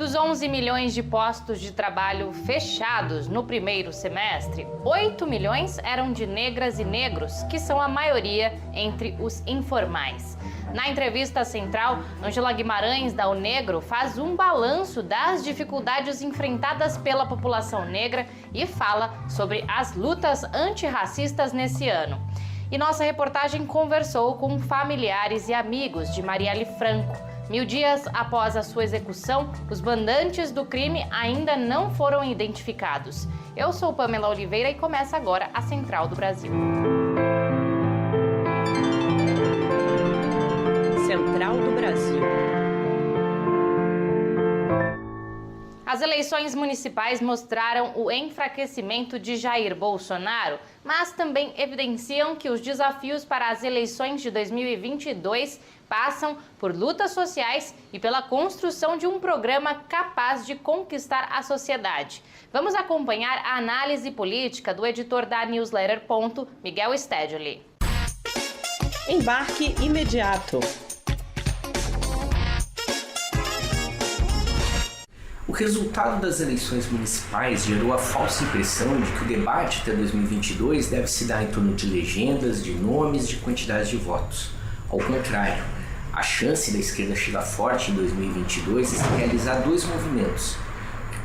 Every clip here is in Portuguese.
Dos 11 milhões de postos de trabalho fechados no primeiro semestre, 8 milhões eram de negras e negros, que são a maioria entre os informais. Na entrevista central, Ângela Guimarães, da UNEGRO, faz um balanço das dificuldades enfrentadas pela população negra e fala sobre as lutas antirracistas nesse ano. E nossa reportagem conversou com familiares e amigos de Marielle Franco. 1000 dias após a sua execução, os mandantes do crime ainda não foram identificados. Eu sou Pamela Oliveira e começa agora a Central do Brasil. Central do Brasil. As eleições municipais mostraram o enfraquecimento de Jair Bolsonaro, mas também evidenciam que os desafios para as eleições de 2022 passam por lutas sociais e pela construção de um programa capaz de conquistar a sociedade. Vamos acompanhar a análise política do editor da newsletter Ponto, Miguel Stedley. Embarque imediato. O resultado das eleições municipais gerou a falsa impressão de que o debate até 2022 deve se dar em torno de legendas, de nomes, de quantidade de votos. Ao contrário, a chance da esquerda chegar forte em 2022 é realizar dois movimentos: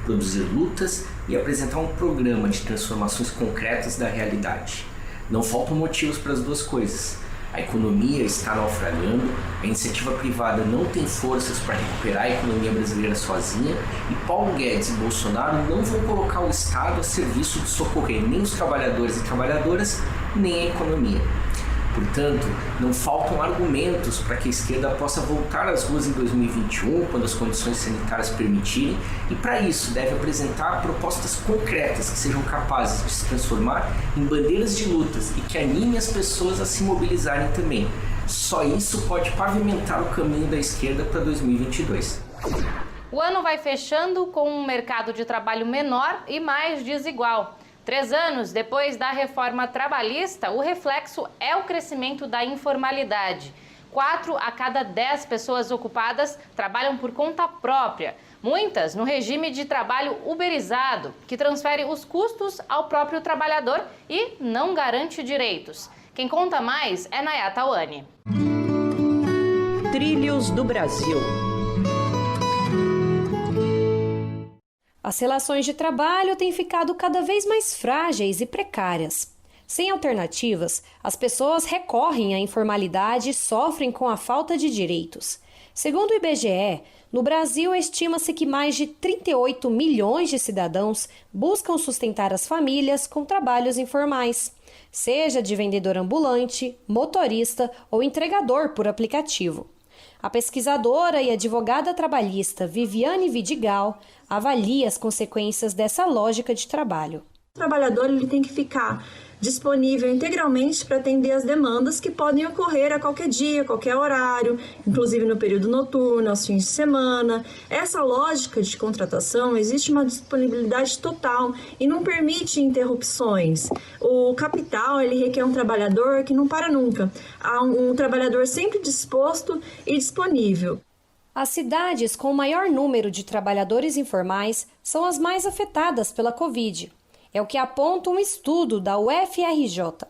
produzir lutas e apresentar um programa de transformações concretas da realidade. Não faltam motivos para as duas coisas. A economia está naufragando, a iniciativa privada não tem forças para recuperar a economia brasileira sozinha e Paulo Guedes e Bolsonaro não vão colocar o Estado a serviço de socorrer nem os trabalhadores e trabalhadoras, nem a economia. Portanto, não faltam argumentos para que a esquerda possa voltar às ruas em 2021, quando as condições sanitárias permitirem, e para isso deve apresentar propostas concretas que sejam capazes de se transformar em bandeiras de lutas e que animem as pessoas a se mobilizarem também. Só isso pode pavimentar o caminho da esquerda para 2022. O ano vai fechando com um mercado de trabalho menor e mais desigual. 3 anos depois da reforma trabalhista, o reflexo é o crescimento da informalidade. 4 a cada 10 pessoas ocupadas trabalham por conta própria, muitas no regime de trabalho uberizado, que transfere os custos ao próprio trabalhador e não garante direitos. Quem conta mais é Nayata Wani. Trilhos do Brasil. As relações de trabalho têm ficado cada vez mais frágeis e precárias. Sem alternativas, as pessoas recorrem à informalidade e sofrem com a falta de direitos. Segundo o IBGE, no Brasil estima-se que mais de 38 milhões de cidadãos buscam sustentar as famílias com trabalhos informais, seja de vendedor ambulante, motorista ou entregador por aplicativo. A pesquisadora e advogada trabalhista Viviane Vidigal avalia as consequências dessa lógica de trabalho. O trabalhador ele tem que ficar disponível integralmente para atender as demandas que podem ocorrer a qualquer dia, a qualquer horário, inclusive no período noturno, aos fins de semana. Essa lógica de contratação existe uma disponibilidade total e não permite interrupções. O capital ele requer um trabalhador que não para nunca. Há um trabalhador sempre disposto e disponível. As cidades com o maior número de trabalhadores informais são as mais afetadas pela Covid. É o que aponta um estudo da UFRJ.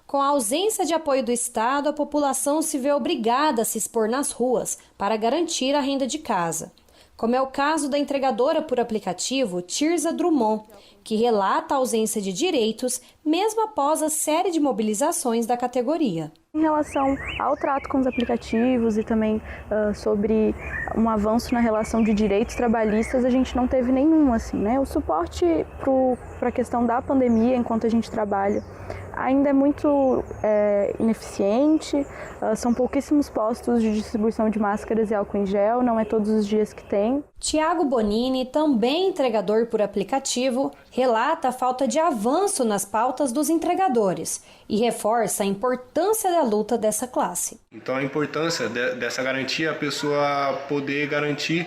Com a ausência de apoio do Estado, a população se vê obrigada a se expor nas ruas para garantir a renda de casa. Como é o caso da entregadora por aplicativo Tirza Drummond, que relata a ausência de direitos mesmo após a série de mobilizações da categoria. Em relação ao trato com os aplicativos e também sobre um avanço na relação de direitos trabalhistas, a gente não teve nenhum, assim, né? O suporte para a questão da pandemia, enquanto a gente trabalha, ainda é muito ineficiente, são pouquíssimos postos de distribuição de máscaras e álcool em gel, não é todos os dias que tem. Tiago Bonini, também entregador por aplicativo, relata a falta de avanço nas pautas dos entregadores e reforça a importância da luta dessa classe. Então a importância dessa garantia, a pessoa poder garantir,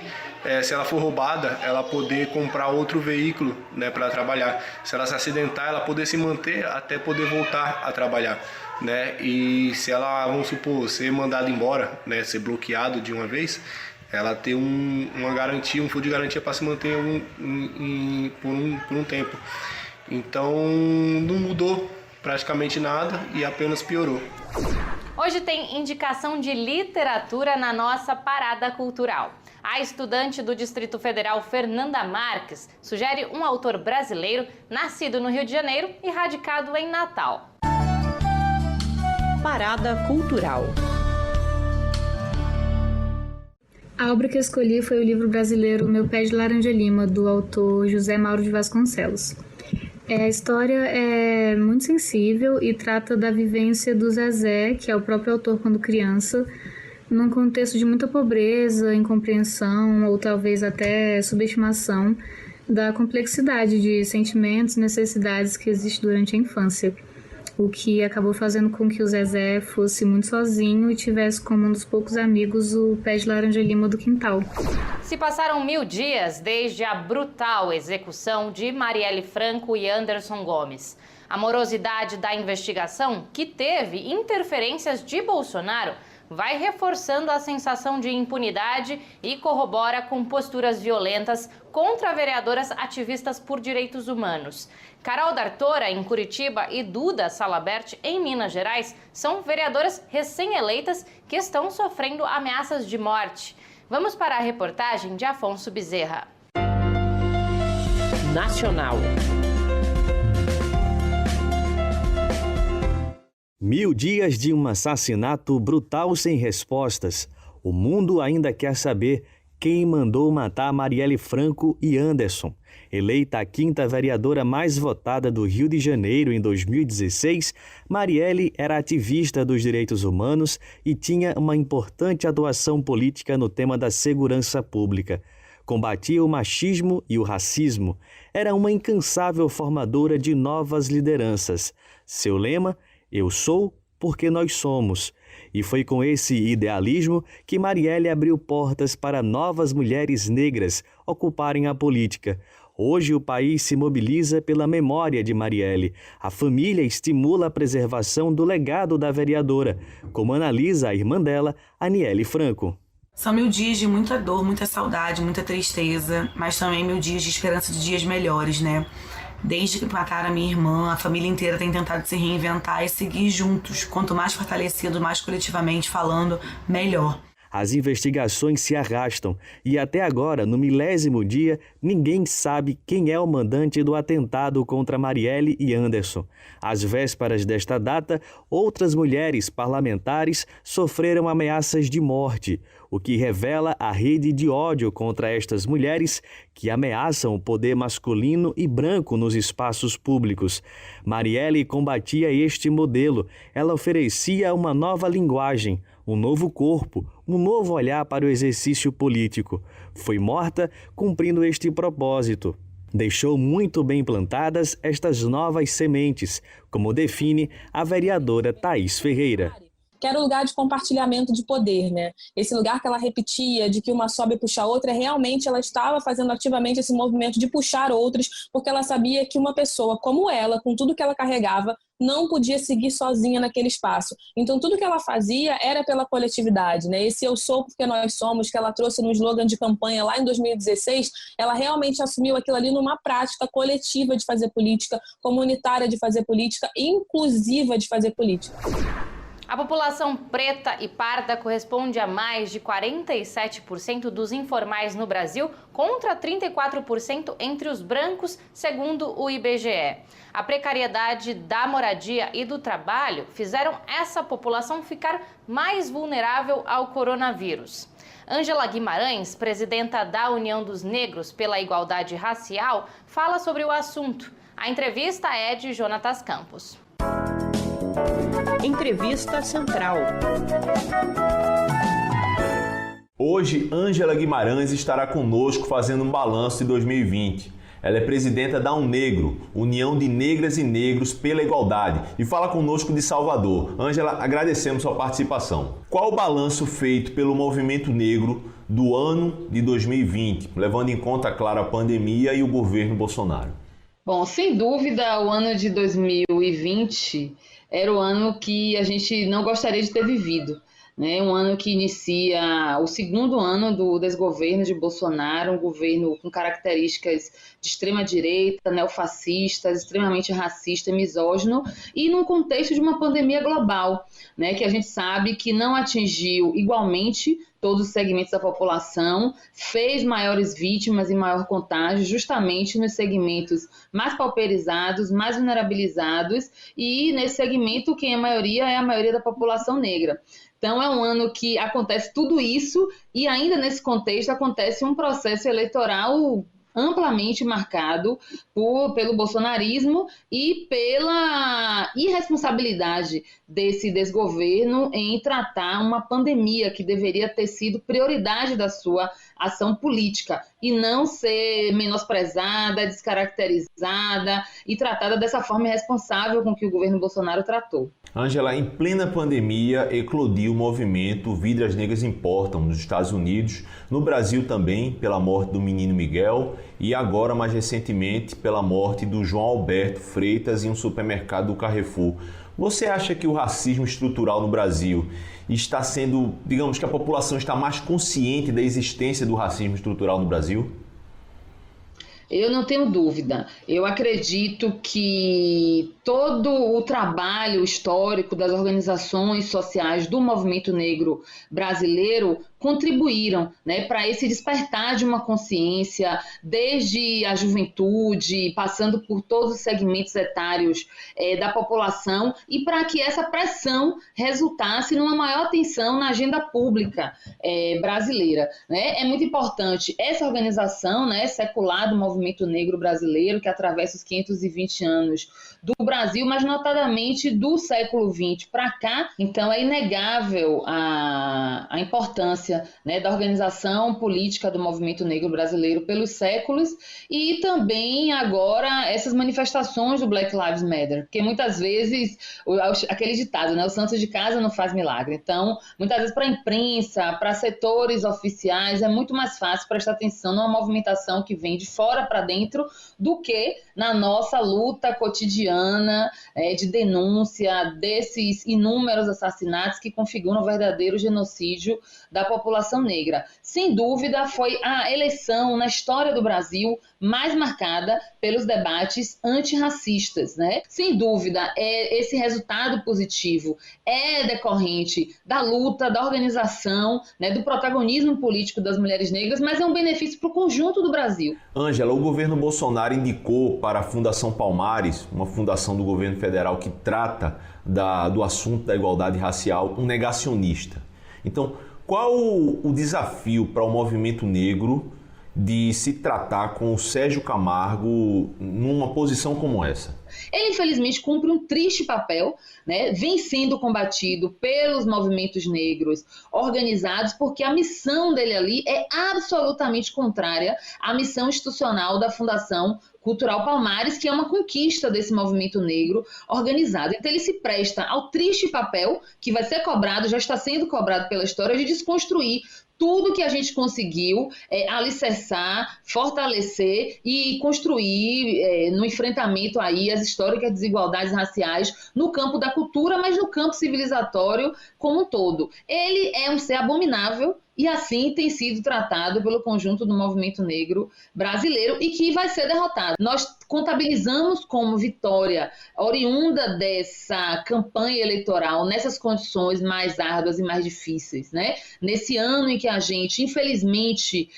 se ela for roubada, ela poder comprar outro veículo, né, para trabalhar. Se ela se acidentar, ela poder se manter até poder voltar a trabalhar, né? E se ela, vamos supor, ser mandada embora, né, ser bloqueado de uma vez, ela ter uma garantia, um fundo de garantia para se manter por um tempo. Então não mudou praticamente nada e apenas piorou. Hoje tem indicação de literatura na nossa parada cultural. A estudante do Distrito Federal, Fernanda Marques, sugere um autor brasileiro nascido no Rio de Janeiro e radicado em Natal. Parada cultural. A obra que eu escolhi foi o livro brasileiro Meu Pé de Laranja Lima, do autor José Mauro de Vasconcelos. A história é muito sensível e trata da vivência do Zezé, que é o próprio autor quando criança, num contexto de muita pobreza, incompreensão ou talvez até subestimação da complexidade de sentimentos e necessidades que existe durante a infância, o que acabou fazendo com que o Zezé fosse muito sozinho e tivesse como um dos poucos amigos o pé de laranja lima do quintal. Se passaram 1000 dias desde a brutal execução de Marielle Franco e Anderson Gomes. A morosidade da investigação, que teve interferências de Bolsonaro, vai reforçando a sensação de impunidade e corrobora com posturas violentas contra vereadoras ativistas por direitos humanos. Carol D'Artora, em Curitiba, e Duda Salabert, em Minas Gerais, são vereadoras recém-eleitas que estão sofrendo ameaças de morte. Vamos para a reportagem de Afonso Bezerra. Nacional. 1000 dias de um assassinato brutal sem respostas. O mundo ainda quer saber quem mandou matar Marielle Franco e Anderson. Eleita a 5ª vereadora mais votada do Rio de Janeiro em 2016, Marielle era ativista dos direitos humanos e tinha uma importante atuação política no tema da segurança pública. Combatia o machismo e o racismo. Era uma incansável formadora de novas lideranças. Seu lema: eu sou porque nós somos. E foi com esse idealismo que Marielle abriu portas para novas mulheres negras ocuparem a política. Hoje o país se mobiliza pela memória de Marielle. A família estimula a preservação do legado da vereadora, como analisa a irmã dela, Aniele Franco. São 1000 dias de muita dor, muita saudade, muita tristeza, mas também 1000 dias de esperança de dias melhores, né? Desde que mataram a minha irmã, a família inteira tem tentado se reinventar e seguir juntos. Quanto mais fortalecido, mais coletivamente falando, melhor. As investigações se arrastam e até agora, no 1000º dia, ninguém sabe quem é o mandante do atentado contra Marielle e Anderson. Às vésperas desta data, outras mulheres parlamentares sofreram ameaças de morte, o que revela a rede de ódio contra estas mulheres que ameaçam o poder masculino e branco nos espaços públicos. Marielle combatia este modelo. Ela oferecia uma nova linguagem, um novo corpo, um novo olhar para o exercício político. Foi morta cumprindo este propósito. Deixou muito bem plantadas estas novas sementes, como define a vereadora Thaís Ferreira. Que era o lugar de compartilhamento de poder, né? Esse lugar que ela repetia, de que uma sobe puxa a outra, realmente ela estava fazendo ativamente esse movimento de puxar outros, porque ela sabia que uma pessoa como ela, com tudo que ela carregava, não podia seguir sozinha naquele espaço. Então tudo que ela fazia era pela coletividade, né? Esse eu sou porque nós somos, que ela trouxe no slogan de campanha lá em 2016, ela realmente assumiu aquilo ali numa prática coletiva de fazer política, comunitária de fazer política, inclusiva de fazer política. A população preta e parda corresponde a mais de 47% dos informais no Brasil, contra 34% entre os brancos, segundo o IBGE. A precariedade da moradia e do trabalho fizeram essa população ficar mais vulnerável ao coronavírus. Ângela Guimarães, presidenta da União dos Negros pela Igualdade Racial, fala sobre o assunto. A entrevista é de Jonatas Campos. Entrevista Central. Hoje, Ângela Guimarães estará conosco fazendo um balanço de 2020. Ela é presidenta da UNEGRO, União de Negras e Negros pela Igualdade, e fala conosco de Salvador. Ângela, agradecemos sua participação. Qual o balanço feito pelo movimento negro do ano de 2020, levando em conta, claro, a pandemia e o governo Bolsonaro? Bom, sem dúvida, o ano de 2020 era o ano que a gente não gostaria de ter vivido. né? Um ano que inicia o segundo ano do desgoverno de Bolsonaro, um governo com características de extrema-direita, neofascistas, extremamente racista e misógino, e num contexto de uma pandemia global, né? Que a gente sabe que não atingiu igualmente todos os segmentos da população, fez maiores vítimas e maior contágio justamente nos segmentos mais pauperizados, mais vulnerabilizados, e nesse segmento quem é a maioria da população negra. Então é um ano que acontece tudo isso e ainda nesse contexto acontece um processo eleitoral amplamente marcado pelo bolsonarismo e pela irresponsabilidade desse desgoverno em tratar uma pandemia que deveria ter sido prioridade da sua ação política e não ser menosprezada, descaracterizada e tratada dessa forma irresponsável com que o governo Bolsonaro tratou. Ângela, em plena pandemia, eclodiu o movimento Vidas Negras Importam nos Estados Unidos, no Brasil também, pela morte do menino Miguel e agora, mais recentemente, pela morte do João Alberto Freitas em um supermercado do Carrefour. Você acha que o racismo estrutural no Brasil está sendo, digamos que a população está mais consciente da existência do racismo estrutural no Brasil? Eu não tenho dúvida. Eu acredito que todo o trabalho histórico das organizações sociais do movimento negro brasileiro contribuíram, né, para esse despertar de uma consciência desde a juventude, passando por todos os segmentos etários da população e para que essa pressão resultasse numa maior atenção na agenda pública brasileira, né? É muito importante essa organização, né, secular do movimento negro brasileiro, que atravessa os 520 anos do Brasil, mas notadamente do século XX para cá. Então é inegável a importância, né, da organização política do movimento negro brasileiro pelos séculos e também agora essas manifestações do Black Lives Matter, porque muitas vezes aquele ditado, né, o santo de casa não faz milagre. Então, muitas vezes para a imprensa, para setores oficiais, é muito mais fácil prestar atenção numa movimentação que vem de fora para dentro do que na nossa luta cotidiana de denúncia desses inúmeros assassinatos que configuram um verdadeiro genocídio da população negra. Sem dúvida, foi a eleição na história do Brasil mais marcada pelos debates antirracistas, né? Sem dúvida, esse resultado positivo é decorrente da luta, da organização, né, do protagonismo político das mulheres negras, mas é um benefício para o conjunto do Brasil. Ângela, o governo Bolsonaro indicou para a Fundação Palmares, uma fundação do governo federal que trata do assunto da igualdade racial, um negacionista. Então, qual o desafio para o movimento negro de se tratar com o Sérgio Camargo numa posição como essa? Ele, infelizmente, cumpre um triste papel, né? Vem sendo combatido pelos movimentos negros organizados, porque a missão dele ali é absolutamente contrária à missão institucional da Fundação Cultural Palmares, que é uma conquista desse movimento negro organizado. Então ele se presta ao triste papel que vai ser cobrado, já está sendo cobrado pela história, de desconstruir tudo que a gente conseguiu alicerçar, fortalecer e construir no enfrentamento aí as históricas desigualdades raciais no campo da cultura, mas no campo civilizatório como um todo. Ele é um ser abominável e assim tem sido tratado pelo conjunto do movimento negro brasileiro e que vai ser derrotado. Nós contabilizamos como vitória oriunda dessa campanha eleitoral nessas condições mais árduas e mais difíceis, né? Nesse ano em que a gente, infelizmente,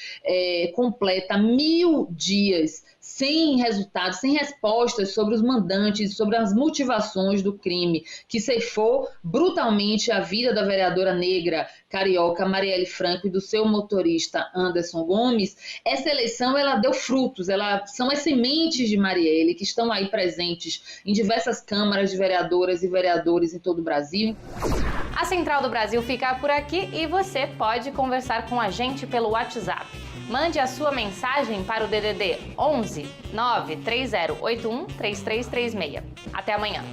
completa 1000 dias sem resultados, sem respostas sobre os mandantes, sobre as motivações do crime, que ceifou brutalmente a vida da vereadora negra carioca Marielle Franco e do seu motorista Anderson Gomes. Essa eleição, ela deu frutos, são as sementes de Marielle que estão aí presentes em diversas câmaras de vereadoras e vereadores em todo o Brasil. A Central do Brasil fica por aqui e você pode conversar com a gente pelo WhatsApp. Mande a sua mensagem para o DDD 11 93081 3336. Até amanhã.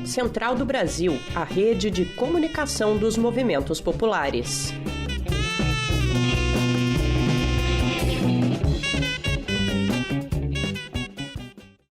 Central do Brasil, a rede de comunicação dos movimentos populares.